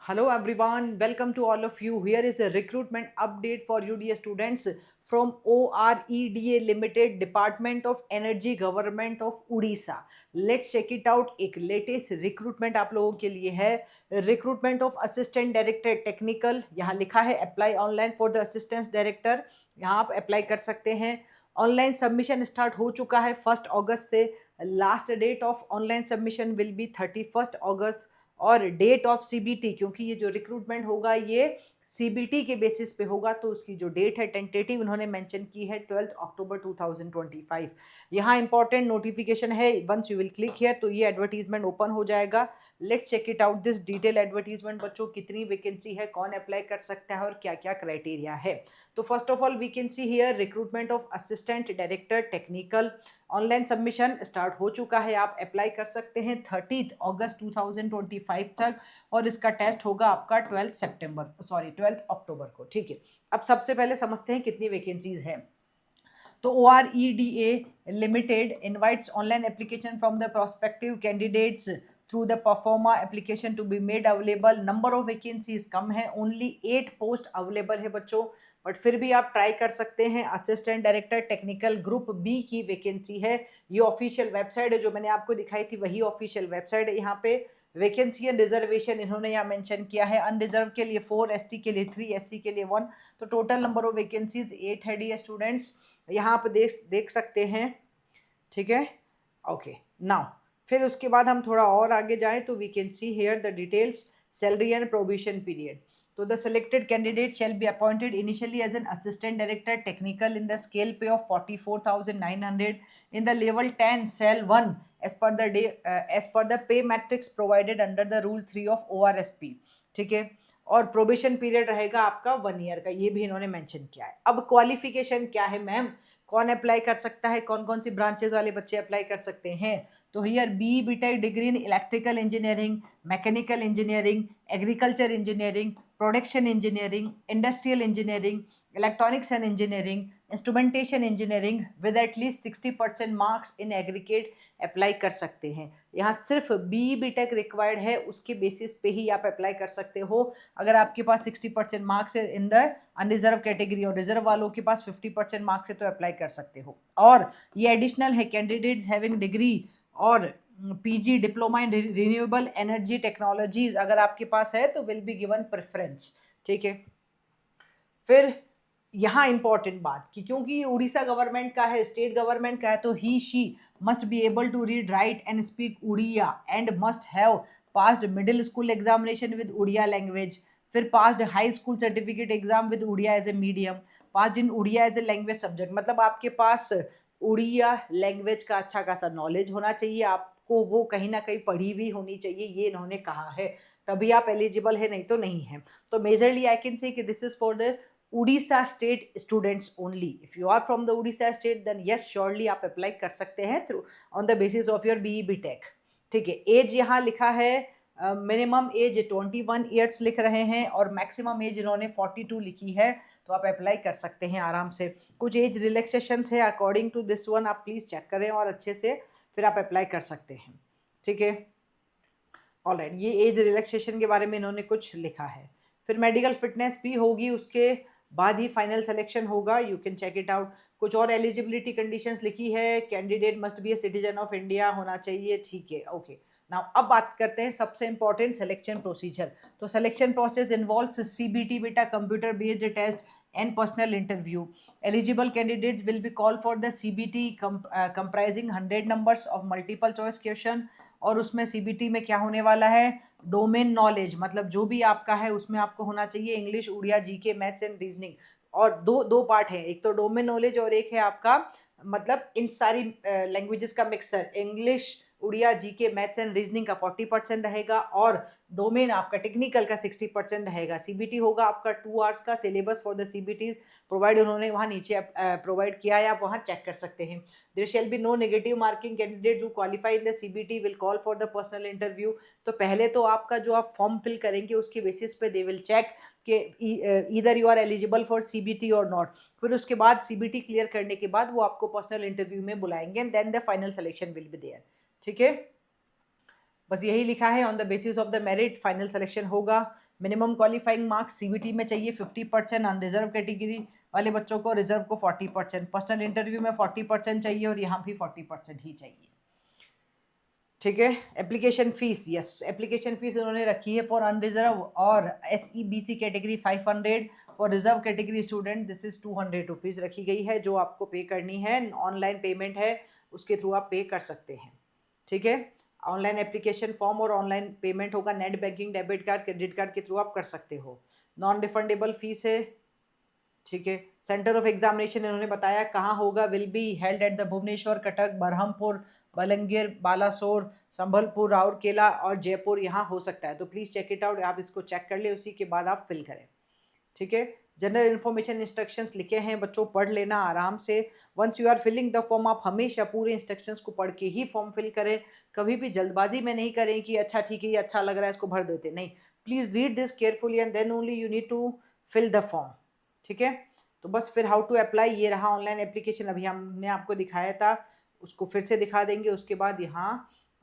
Hello everyone, welcome to all of you. Here is a recruitment update for you dear students from OREDA Limited, Department of Energy, Government of Odisha. Let's check it out. एक latest recruitment आप लोगों के लिए है. Recruitment of assistant director technical. यहाँ लिखा है apply online for the assistant director. यहाँ आप अप्लाई कर सकते हैं. ऑनलाइन सबमिशन स्टार्ट हो चुका है 1 अगस्त से. Last date of online submission will be 31 अगस्त. और डेट ऑफ सीबीटी, क्योंकि ये जो रिक्रूटमेंट होगा ये सीबीटी के बेसिस पे होगा, तो उसकी जो डेट है टेंटेटिव उन्होंने मेंशन की है 12 अक्टूबर 2025. यहाँ इंपॉर्टेंट नोटिफिकेशन है. Once you will click here तो ये एडवर्टीजमेंट ओपन हो जाएगा. Let's check it out this detail advertisement. बच्चों, कितनी वैकेंसी है, कौन अप्लाई कर सकता है और क्या क्या क्राइटेरिया है. तो first of all we can see here recruitment of assistant director technical. Online submission start हो चुका है. आप अप्लाई कर सकते हैं 30 अगस्त 2025 तक. और इसका टेस्ट होगा आपका 12 अक्टूबर को. ठीक है, अब सबसे पहले समझते हैं कितनी वैकेंसीज है. तो OREDA limited invites online application from the prospective candidates through the proforma application to be made available. Number of vacancies कम है, ओनली 8 पोस्ट अवेलेबल है बच्चों, बट फिर भी आप ट्राई कर सकते हैं. Assistant director technical group B की वैकेंसी है. ये ऑफिशियल वेबसाइट है, जो मैंने आपको दिखाई थी वही ऑफिशियल वेबसाइट है. यहाँ पे वैकेंसी एंड रिजर्वेशन इन्होंने यहाँ मेंशन किया है. अनरिजर्व के लिए 4, एसटी के लिए 3, एससी के लिए 1. तो टोटल नंबर ऑफ वैकेंसीज 8 है डियर स्टूडेंट्स. यहाँ आप देख सकते हैं. ठीक है, ओके. नाउ फिर उसके बाद हम थोड़ा और आगे जाएं तो we can see here the details. Salary and provision period. So the selected candidate shall be appointed initially as an assistant director technical in the scale pay of 44,900 in the level 10 cell 1 as per the pay matrix provided under the rule 3 of ORSP. ठीक है, और probation period रहेगा आपका 1 year का. ये भी इन्होंने mention किया है. अब क्वालिफिकेशन क्या है मैम, कौन अप्लाई कर सकता है, कौन कौन सी ब्रांचेस वाले बच्चे अप्लाई कर सकते हैं. तो here BTech degree in electrical engineering, mechanical engineering, agriculture engineering, production engineering, industrial engineering, electronics and engineering, instrumentation engineering with at least 60% marks in aggregate apply कर सकते हैं. यहाँ सिर्फ BTech रिक्वायर्ड है, उसके बेसिस पे ही आप अप्लाई कर सकते हो. अगर आपके पास 60% मार्क्स है इन द अनरिजर्व कैटेगरी और रिजर्व वालों के पास 50% मार्क्स है तो अप्लाई कर सकते हो. और ये एडिशनल है, कैंडिडेट्स हैविंग डिग्री और PG diploma in renewable energy technologies अगर आपके पास है तो विल बी गिवन प्रेफरेंस. ठीक है, फिर यहाँ इंपॉर्टेंट बात कि क्योंकि ये उड़ीसा गवर्नमेंट का है, स्टेट गवर्नमेंट का है, तो he she must be able to read write and speak Odia and must have passed middle school examination with Odia language. फिर passed high school certificate exam with Odia as a medium, passed in Odia as a language subject. मतलब आपके पास Odia language का अच्छा खासा knowledge होना चाहिए, आपको वो कहीं ना कहीं पढ़ी हुई होनी चाहिए, ये इन्होंने कहा है. तभी आप एलिजिबल है, नहीं तो नहीं है. तो मेजरली आई कैन से कि this is for the Odisha state students only. If you are from the Odisha state, then yes, surely आप अप्लाई कर सकते हैं through on the basis of your BTech. ठीक है, एज यहाँ लिखा है मिनिमम एज 21 ईयर्स लिख रहे हैं और मैक्सिमम एज इन्होंने 42 लिखी है. तो आप अप्लाई कर सकते हैं आराम से. कुछ एज रिलैक्सेशंस है अकॉर्डिंग टू दिस वन, आप प्लीज़ चेक करें और अच्छे से फिर आप अप्लाई कर सकते हैं. ठीक है, ऑलराइट. ये एज रिलैक्सेशन के बारे में इन्होंने कुछ लिखा है. फिर मेडिकल फिटनेस भी होगी, उसके बाद ही फाइनल सिलेक्शन होगा. You can check it out. कुछ और एलिजिबिलिटी कंडीशंस लिखी है. Candidate must be a citizen of India होना चाहिए. ठीक है, ओके. नाउ अब बात करते हैं सबसे इंपॉर्टेंट सिलेक्शन प्रोसीजर. तो सिलेक्शन प्रोसेस इन्वॉल्व्स CBT बेटा, computer based test and personal interview. Eligible candidates will be called for the CBT comprising 100 numbers of multiple choice question. और उसमें CBT में क्या होने वाला है, डोमेन नॉलेज, मतलब जो भी आपका है उसमें आपको होना चाहिए English, Odia, GK, maths and reasoning. और दो दो पार्ट है, एक तो डोमेन नॉलेज और एक है आपका मतलब इन सारी लैंग्वेजेस का mixer. English, Odia, GK, maths and reasoning का 40% रहेगा और डोमेन आपका टेक्निकल का 60% रहेगा. CBT होगा आपका 2 आवर्स का. Syllabus for the CBTs provide उन्होंने वहाँ नीचे प्रोवाइड किया है, आप वहाँ चेक कर सकते हैं. There shall be no negative marking. Candidate जो qualify in the CBT will call for the personal interview. तो पहले तो आपका जो आप फॉर्म फिल करेंगे उसके बेसिस पे दे विल चेक कि either you are eligible for CBT और नॉट. फिर उसके बाद CBT क्लियर करने के बाद वो आपको पर्सनल इंटरव्यू में बुलाएंगे and then the final selection will be there. ठीक है, बस यही लिखा है. On the basis of the merit final selection होगा. मिनिमम क्वालिफाइंग मार्क्स सीबीटी में चाहिए 50%, अनरिजर्व कैटेगरी वाले बच्चों को रिजर्व को 40%, पर्सनल इंटरव्यू में 40% चाहिए और यहाँ भी 40% ही चाहिए। ठीक है। Application fees, yes application fees इन्होंने रखी है फॉर अनरिजर्व और SEBC category 500, for reserve category student this is 200 rupees रखी गई है, जो आपको पे करनी है। ऑनलाइन पेमेंट है, उसके थ्रू आप पे कर सकते हैं। ठीक है। ऑनलाइन एप्लीकेशन फॉर्म और ऑनलाइन पेमेंट होगा, net banking, debit card, credit card के थ्रू आप कर सकते हो। नॉन रिफंडेबल फीस है। ठीक है। सेंटर ऑफ एग्जामिनेशन इन्होंने बताया कहाँ होगा, will be held at the Bhubaneswar, Cuttack, Berhampur, Balangir, Balasore, Sambalpur, Rourkela और जयपुर यहाँ हो सकता है। तो प्लीज़ चेक इट आउट, आप इसको चेक कर ले, उसी के बाद आप फिल करें। ठीक है। जनरल इन्फॉर्मेशन इंस्ट्रक्शंस लिखे हैं बच्चों, पढ़ लेना आराम से। Once you are filling the form, आप हमेशा पूरे इंस्ट्रक्शंस को पढ़ के ही फॉर्म फिल करें। कभी भी जल्दबाजी में नहीं करें कि अच्छा ठीक है ये अच्छा लग रहा है इसको भर देते, नहीं। Please read this carefully and then only you need to fill the form. ठीक है। तो बस फिर हाउ टू अप्लाई, ये रहा ऑनलाइन एप्लीकेशन, अभी हमने आपको दिखाया था, उसको फिर से दिखा देंगे। उसके बाद यहाँ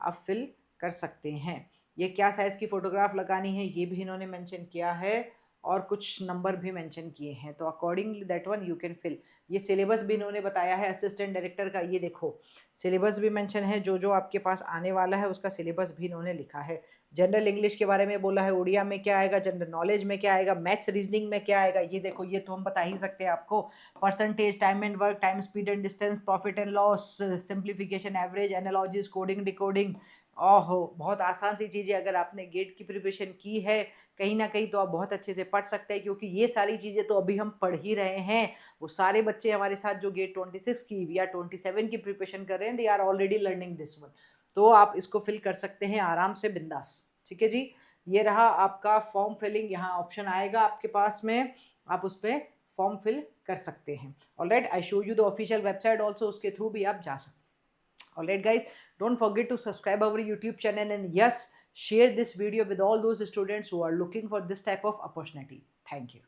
आप फिल कर सकते हैं। ये क्या साइज़ की फ़ोटोग्राफ लगानी है ये भी इन्होंने मेंशन किया है, और कुछ नंबर भी मेंशन किए हैं, तो accordingly that one you can fill. ये सिलेबस भी इन्होंने बताया है असिस्टेंट डायरेक्टर का, ये देखो सिलेबस भी मेंशन है, जो जो आपके पास आने वाला है उसका सिलेबस भी इन्होंने लिखा है। जनरल इंग्लिश के बारे में बोला है, उड़िया में क्या आएगा, जनरल नॉलेज में क्या आएगा, मैथ्स रीजनिंग में क्या आएगा, ये देखो ये तो हम बता ही सकते हैं आपको। Percentage, time and work, time speed and distance, profit and loss, simplification, average, analogies, coding, decoding. ओहो बहुत आसान सी चीज़ें, अगर आपने गेट की प्रिपरेशन की है कहीं ना कहीं तो आप बहुत अच्छे से पढ़ सकते हैं, क्योंकि ये सारी चीज़ें तो अभी हम पढ़ ही रहे हैं। वो सारे बच्चे हमारे साथ जो गेट 26 की या 27 की प्रिपरेशन कर रहे हैं, they are already learning this one. तो आप इसको फिल कर सकते हैं आराम से, बिंदास। ठीक है जी। ये रहा आपका फॉर्म फिलिंग, यहाँ ऑप्शन आएगा आपके पास में, आप उस पर फॉर्म फिल कर सकते हैं। Alright, I show you the official website also, उसके थ्रू भी आप जा सकते हैं। Alright guys, don't forget to subscribe our YouTube channel, and yes, share this video with all those students who are looking for this type of opportunity. Thank you.